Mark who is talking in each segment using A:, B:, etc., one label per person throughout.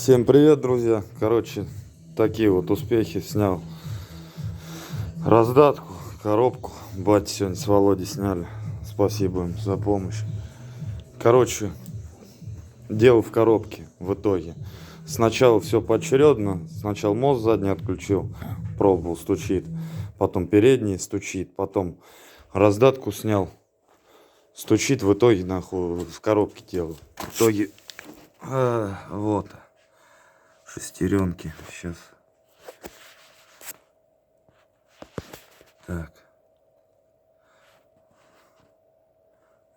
A: Всем привет, друзья! Короче, такие вот успехи. Снял раздатку, коробку. Батя сегодня с Володей сняли. Спасибо им за помощь. Короче, дело в коробке в итоге. Сначала все поочередно. Сначала мост задний отключил, пробовал, стучит. Потом передний стучит. Потом раздатку снял, стучит. В итоге нахуй в коробке делал. В итоге вот шестеренки. Сейчас. Так.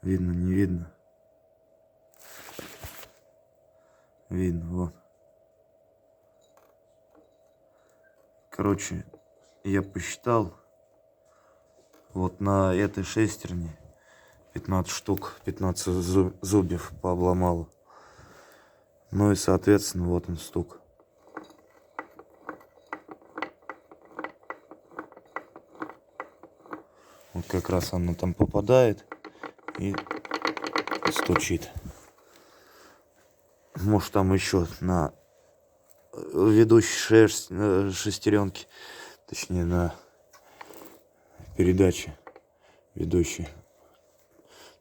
A: Видно, не видно? Видно, вот. Короче, я посчитал. Вот на этой шестерне 15 штук, 15 зубьев пообломало. Ну и соответственно вот он стук. Вот как раз она там попадает и стучит. Может там еще на ведущей шестеренке, точнее на передаче ведущей.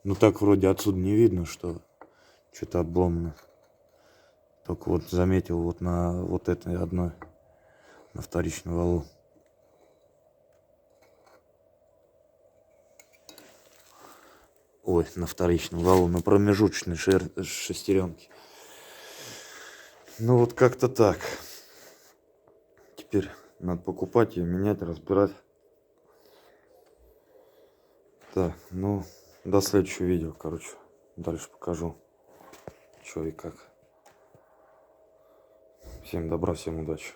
A: Ну так вроде отсюда не видно, что что-то обломано. Только вот заметил вот на вот этой одной, на вторичном валу. Ой, на вторичном валу, на промежуточной шестеренке. Ну вот как-то так. Теперь надо покупать ее, менять, разбирать. Так, ну до следующего видео, короче. Дальше покажу, что и как. Всем добра, всем удачи.